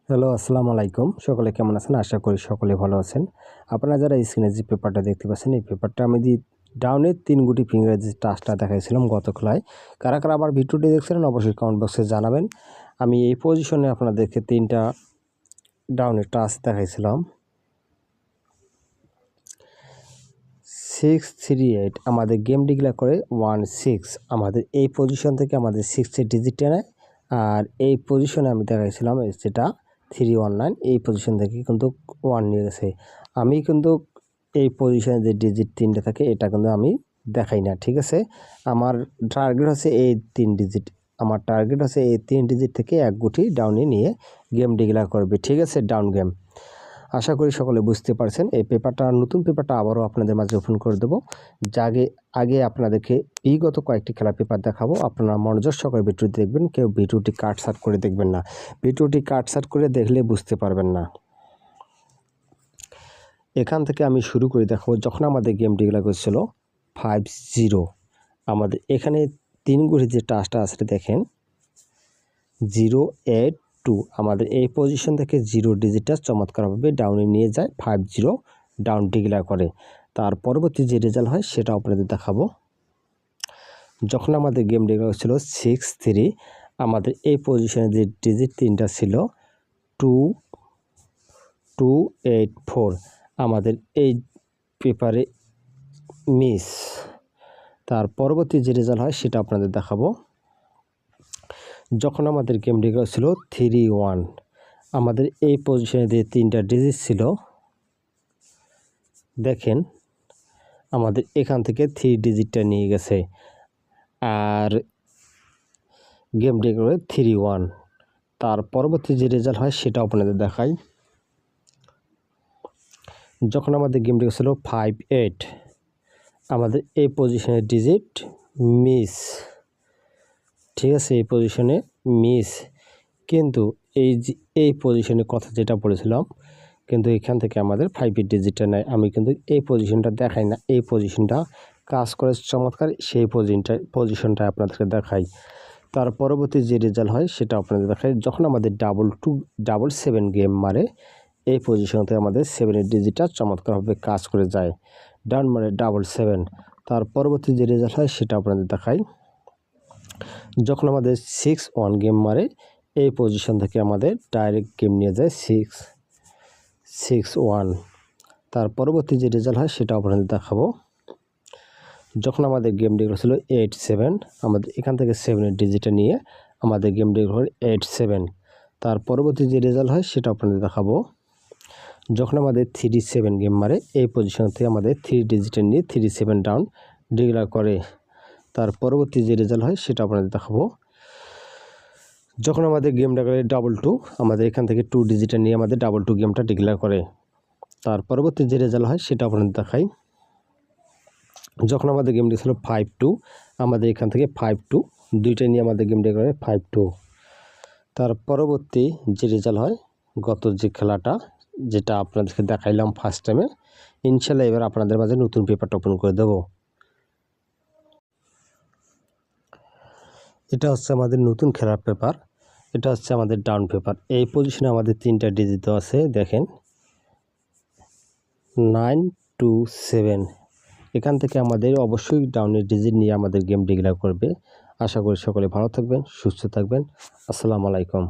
Hello, আসসালামু আলাইকুম। সকলে কেমন আছেন? আশা করি সকলে ভালো আছেন। আপনারা যারা স্ক্রিনে যে পেপারটা দেখতে পাচ্ছেন, এই পেপারটা আমি ডাউনের 3 গুটি ফিঙ্গারের যে টাচটা দেখাইছিলাম গত খেলায়। কারা, কারা আমার ভিডিওটি দেখছিলেন অবশ্যই কমেন্ট বক্সে জানাবেন। আমি এই পজিশনে আপনাদেরকে 3টা ডাউনের টাচ দেখাইছিলাম। 638 আমাদের গেম ডিক্লেয়ার করে 16 আমাদের এই পজিশন থেকে আমাদের 6 এর ডিজিট নেয়। আর এই পজিশনে আমি দেখাইছিলাম যেটা 319 এই পজিশন থেকে কিন্তু 1 নিয়ে গেছে। আমি কিন্তু এই পজিশনে যে ডিজিট 3টা থাকে এটা কিন্তু আমি দেখাই না, ঠিক আছে। আমার টার্গেট হচ্ছে এই 3 ডিজিট। আমার টার্গেট হচ্ছে এই 3 ডিজিট থেকে এক গুটি ডাউনে নিয়ে গেম ডিক্লেয়ার করবে, ঠিক আছে, ডাউন গেম। আশা করি সকলে বুঝতে পারছেন। এই পেপারটা নতুন পেপারটা আবারও আপনাদের মাঝে ওপেন করে দেবো। আগে আপনাদেরকে বিগত কয়েকটি খেলার পেপার দেখাবো। আপনারা মনোযোগ সহকারে ভিডিওটি দেখবেন, কেউ ভিডিওটি কাটছাট করে দেখবেন না। ভিডিওটি কাটছাট করে দেখলে বুঝতে পারবেন না। এখান থেকে আমি শুরু করে দেখাবো। যখন আমাদের গেম ডিক্লেয়ার করেছিল 50 আমাদের এখানে 3 গুটি যে টাচটা আছে দেখেন 082 আমাদের এই পজিশন থেকে 0 ডিজিটটা চমৎকারভাবে ডাউনে নিয়ে যায়, 50 ডাউন ডিক্লেয়ার করে। তার পরবর্তী যে রেজাল্ট হয় সেটা আপনাদের দেখাবো। যখন আমাদের গেম ডিক্লেয়ার ছিল 63 আমাদের এই পজিশনে যে ডিজিট 3টা ছিল 2284 আমাদের এই পেপারে মিস। তার পরবর্তী যে রেজাল্ট হয় সেটা আপনাদের দেখাবো। যখন আমাদের গেম ডিক্লেয়ার ছিল 31 আমাদের এই পজিশনে যে 3টা ডিজিট ছিল দেখেন আমাদের এখান থেকে 3 ডিজিটটা নিয়ে গেছে। আর গেম ডিক্লেয়ার 31 তার পরবর্তী যে রেজাল্ট হয় সেটা আপনাদের দেখাই। যখন আমাদের গেম ডিক্লেয়ার ছিল 58 আমাদের এই পজিশনের ডিজিট মিস, ঠিক আছে, এই পজিশনে মিস। কিন্তু এই পজিশনে কথা যেটা বলেছিলাম, কিন্তু এখান থেকে আমাদের 5 এর ডিজিটটা নেয়। আমি কিন্তু এই পজিশনটা দেখাই না, এই পজিশনটা কাজ করে চমৎকার, সেই পজিশনটা আপনাদেরকে দেখাই। তার পরবর্তী যে রেজাল্ট হয় সেটা আপনাদের দেখাই। যখন আমাদের 7 গেম মারে এই পজিশনতে আমাদের 7 এর ডিজিটটা চমৎকারভাবে কাজ করে যায়, ডাউন মানে 7। তার পরবর্তী যে রেজাল্ট হয় সেটা আপনাদের দেখাই। যখন আমাদের 61 গেম মারে এই পজিশন থেকে আমাদের ডাইরেক্ট গেম নিয়ে যায় 661। তার পরবর্তী যে রেজাল্ট হয় সেটা আপনাদের দেখাবো। যখন আমাদের গেম ডিক্লেয়ার ছিল 87 আমাদের এখান থেকে 7 এর ডিজিটটা নিয়ে আমাদের গেম ডিক্লেয়ার 87। তার পরবর্তী যে রেজাল্ট হয় সেটা আপনাদের দেখাবো। যখন আমাদের 37 গেম মারে এই পজিশন থেকে আমাদের 3 ডিজিটে নিয়ে 37 ডাউন ডিক্লেয়ার করে। তার পরবর্তী যে রেজাল্ট হয় সেটা আপনাদের দেখাবো। যখন আমাদের গেম ডিক্লেয়ার 22 আমাদের এখান থেকে 2 ডিজিটে নিয়ে আমাদের 22 গেমটা ডিক্লেয়ার করে। তার পরবর্তী যে রেজাল্ট হয় সেটা আপনাদের দেখাই। যখন আমাদের গেমটি ছিল 52 আমাদের এখান থেকে 52 দুইটা নিয়ে আমাদের গেম ডিক্লেয়ার 52। তার পরবর্তী যে রেজাল্ট হয় গত যে খেলাটা যেটা আপনাদেরকে দেখাইলাম ফার্স্ট টাইমে, ইনশাল্লাহ এবার আপনাদের মাঝে নতুন পেপারটা ওপেন করে দেব। এটা হচ্ছে আমাদের নতুন খেলার পেপার, এটা হচ্ছে আমাদের ডাউন পেপার। এই পজিশনে আমাদের 3টা ডিজিট আছে দেখেন 927। এখান থেকে আমাদের অবশ্যই ডাউনের ডিজিট নিয়ে আমাদের গেম ডিক্লেয়ার করবে। আশা করি সকলে ভালো থাকবেন, সুস্থ থাকবেন। আসসালামু আলাইকুম।